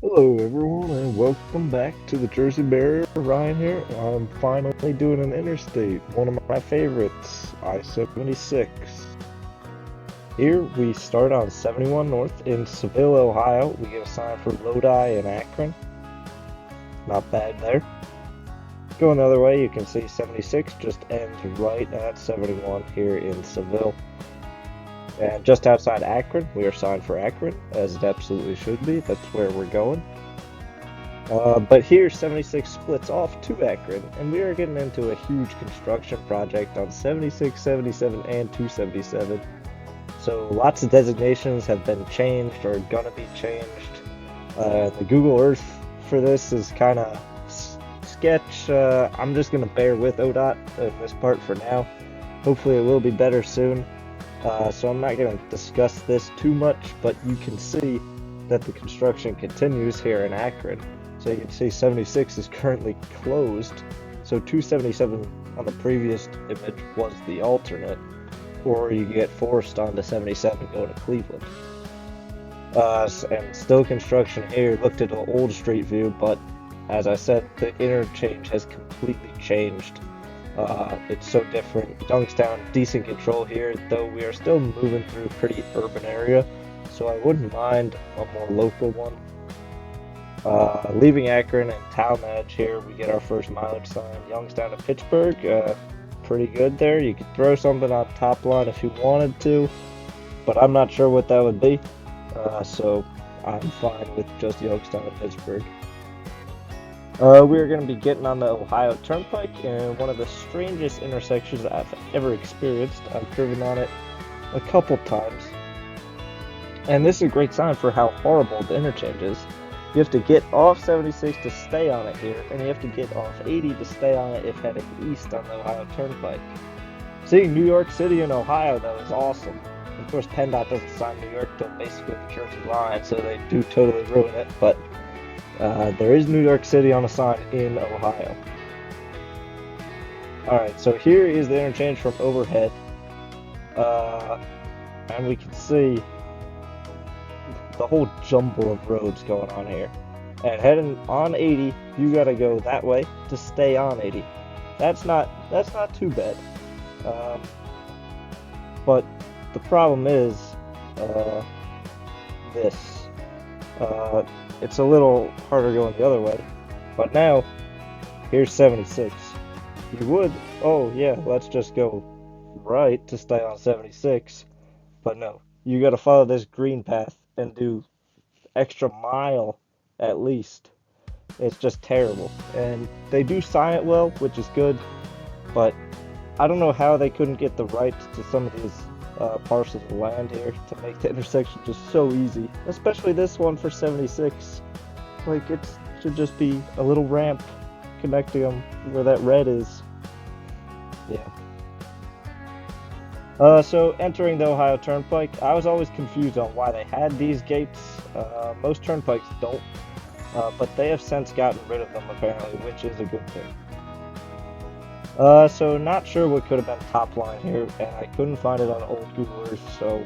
Hello everyone and welcome back to the Jersey Barrier. Ryan here. I'm finally doing an interstate, one of my favorites, I-76. Here we start on 71 North in Seville, Ohio. We get a sign for Lodi and Akron. Not bad there. Going the other way, you can see 76 just ends right at 71 here in Seville. And just outside Akron, we are signed for Akron, as it absolutely should be. That's where we're going. But here 76 splits off to Akron, and we are getting into a huge construction project on 76, 77, and 277. So lots of designations have been changed or gonna be changed. The Google Earth for this is kind of sketch. I'm just gonna bear with ODOT in this part for now. Hopefully it will be better soon. So I'm not gonna discuss this too much, but you can see that the construction continues here in Akron. So you can see 76 is currently closed. So 277 on the previous image was the alternate, or you get forced onto 77 going to Cleveland. And still construction here. Looked at an old street view, but as I said, the interchange has completely changed. It's so different. Youngstown, decent control here, though we are still moving through a pretty urban area, so I wouldn't mind a more local one. Leaving Akron and Town Edge here, we get our first mileage sign. Youngstown to Pittsburgh, pretty good there. You could throw something on top line if you wanted to, but I'm not sure what that would be. So I'm fine with just Youngstown to Pittsburgh. We're going to be getting on the Ohio Turnpike in one of the strangest intersections I've ever experienced. I've driven on it a couple times. And this is a great sign for how horrible the interchange is. You have to get off 76 to stay on it here, and you have to get off 80 to stay on it if heading east on the Ohio Turnpike. Seeing New York City and Ohio, though, is awesome. Of course, PennDOT doesn't sign New York till basically the Jersey line, so they do totally ruin it, but there is New York City on a sign in Ohio. Alright, so here is the interchange from overhead. And we can see the whole jumble of roads going on here. And heading on 80, you gotta go that way to stay on 80. That's not too bad. But the problem is this. It's a little harder going the other way. But now, here's 76. You would, oh yeah, let's just go right to stay on 76. But no, you gotta follow this green path and do extra mile at least. It's just terrible. And they do sign it well, which is good, but I don't know how they couldn't get the rights to some of these parcels of land here to make the intersection just so easy, especially this one for 76. Like, it should just be a little ramp connecting them where that red is. Yeah. So entering the Ohio Turnpike, I was always confused on why they had these gates. Most turnpikes don't, but they have since gotten rid of them apparently, which is a good thing. So not sure what could have been top line here, and I couldn't find it on old Google Earth, so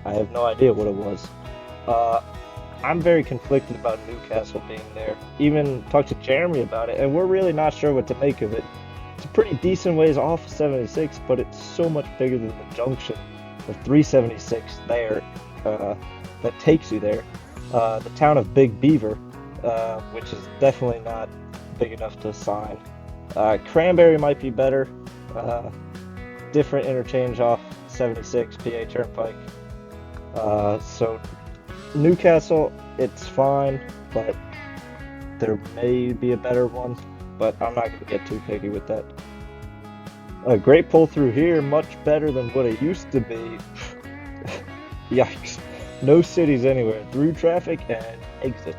I have no idea what it was. I'm very conflicted about Newcastle being there. Even talked to Jeremy about it, and we're really not sure what to make of it. It's a pretty decent ways off of 76, but it's so much bigger than the junction of 376 there that takes you there. The town of Big Beaver, which is definitely not big enough to sign. Cranberry might be better. Different interchange off 76 PA Turnpike. So Newcastle, it's fine, but there may be a better one. But I'm not going to get too picky with that. A great pull through here, much better than what it used to be. Yikes. No cities anywhere. Through traffic and exit.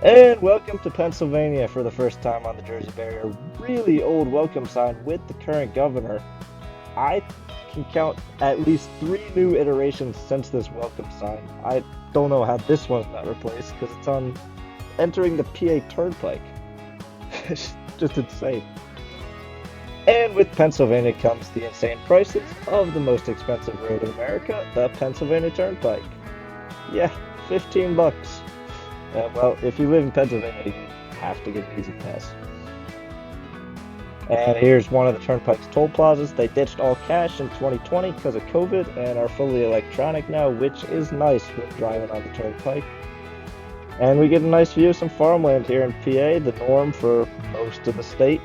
And welcome to Pennsylvania for the first time on the Jersey Barrier. Really old welcome sign with the current governor. I can count at least 3 new iterations since this welcome sign. I don't know how this one's not replaced because it's on entering the PA Turnpike. It's just insane. And with Pennsylvania comes the insane prices of the most expensive road in America, the Pennsylvania Turnpike. Yeah, 15 bucks. Well, if you live in Pennsylvania, you have to get an Easy Pass. And here's one of the Turnpike's toll plazas. They ditched all cash in 2020 because of COVID and are fully electronic now, which is nice when driving on the Turnpike. And we get a nice view of some farmland here in PA, the norm for most of the state.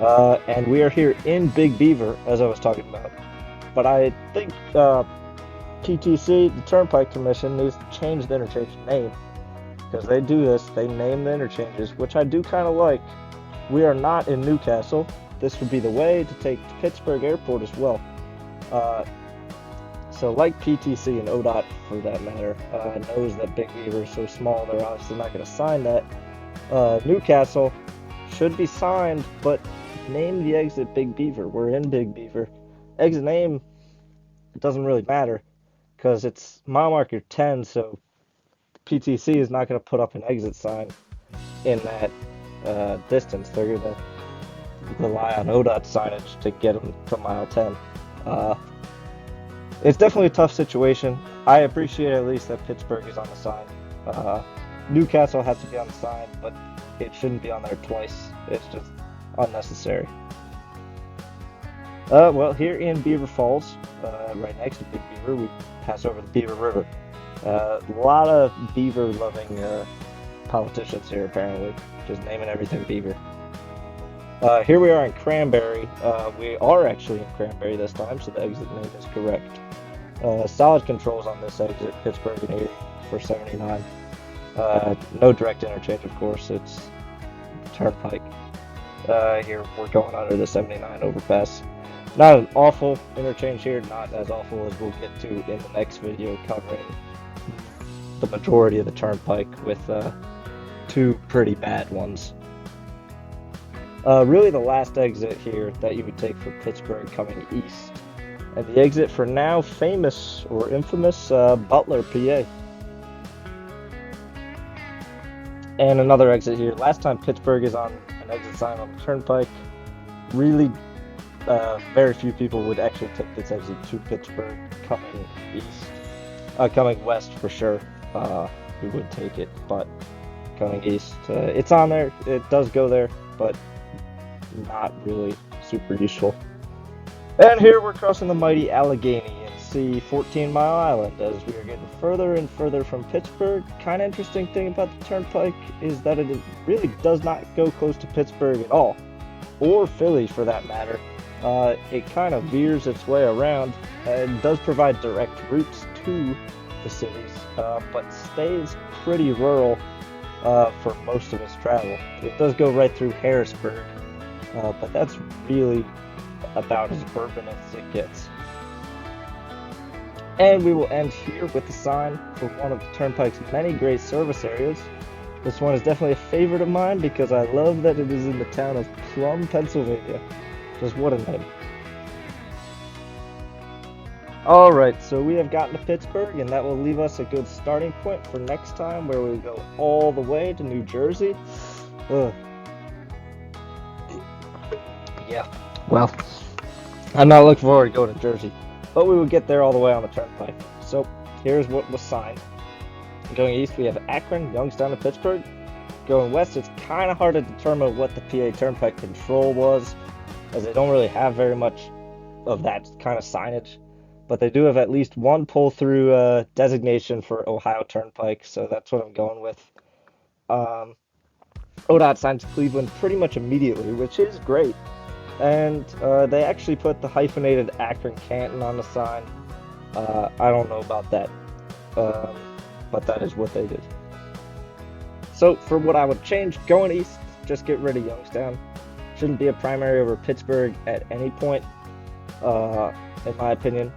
And we are here in Big Beaver, as I was talking about. But I think TTC, the Turnpike Commission, needs to change the interchange name. Because they do this, they name the interchanges, which I do kind of like. We are not in Newcastle. This would be the way to take to Pittsburgh Airport as well. So like PTC and ODOT, for that matter, knows that Big Beaver is so small, they're obviously not going to sign that. Newcastle should be signed, but name the exit Big Beaver. We're in Big Beaver. Exit name, it doesn't really matter, because it's mile marker 10, so PTC is not going to put up an exit sign in that distance. They're going to rely on ODOT signage to get them to mile 10. It's definitely a tough situation. I appreciate at least that Pittsburgh is on the sign. Newcastle has to be on the sign, but it shouldn't be on there twice. It's just unnecessary. Well, here in Beaver Falls, right next to Big Beaver, we pass over the Beaver River. A lot of beaver-loving politicians here, apparently, just naming everything Beaver. Here we are in Cranberry. We are actually in Cranberry this time, so the exit name is correct. Solid controls on this exit, Pittsburgh and Erie for 79. No direct interchange, of course, it's Turnpike. Here we're going under the 79 overpass. Not an awful interchange here, not as awful as we'll get to in the next video covering the majority of the Turnpike with two pretty bad ones. Really the last exit here that you would take for Pittsburgh coming east. And the exit for now famous or infamous Butler, PA. And another exit here. Last time Pittsburgh is on an exit sign on the Turnpike. Really very few people would actually take this exit to Pittsburgh coming east. Coming west for sure. We would take it, but coming east, it's on there. It does go there, but not really super useful. And here we're crossing the mighty Allegheny and see 14 Mile Island as we are getting further and further from Pittsburgh. Kind of interesting thing about the Turnpike is that it really does not go close to Pittsburgh at all, or Philly for that matter. It kind of veers its way around and does provide direct routes to the cities, but stays pretty rural for most of its travel. It does go right through Harrisburg, but that's really about as urban as it gets. And we will end here with the sign for one of the Turnpike's many great service areas. This one is definitely a favorite of mine because I love that it is in the town of Plum, Pennsylvania. Just what a name. Alright, so we have gotten to Pittsburgh, and that will leave us a good starting point for next time, where we go all the way to New Jersey. Yeah, well, I'm not looking forward to going to Jersey, but we will get there all the way on the Turnpike. So here's what was signed. Going east, we have Akron, Youngstown, and Pittsburgh. Going west, it's kind of hard to determine what the PA Turnpike control was, as they don't really have very much of that kind of signage. But they do have at least one pull-through designation for Ohio Turnpike, so that's what I'm going with. ODOT signs Cleveland pretty much immediately, which is great. And they actually put the hyphenated Akron-Canton on the sign. I don't know about that, but that is what they did. So for what I would change, going east, just get rid of Youngstown. Shouldn't be a primary over Pittsburgh at any point, in my opinion.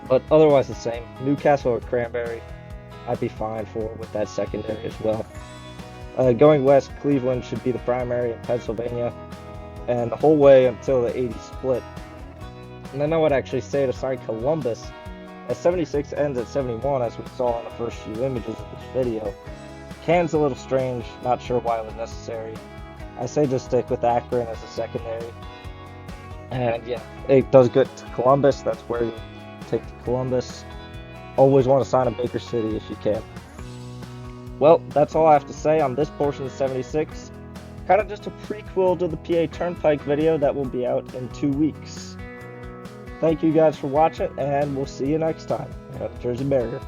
But otherwise the same. Newcastle or Cranberry, I'd be fine for with that secondary as well. Going west, Cleveland should be the primary in Pennsylvania, and the whole way until the 80 split. And then I would actually say to sign Columbus, as 76 ends at 71, as we saw in the first few images of this video. Canton's a little strange, not sure why it was necessary. I say just stick with Akron as a secondary. And yeah, it does good to Columbus, that's where you take to Columbus. always want to sign in Baker City if you can. Well, that's all I have to say on this portion of 76. Kind of just a prequel to the PA Turnpike video that will be out in 2 weeks. Thank you guys for watching, and we'll see you next time at the Jersey Barrier.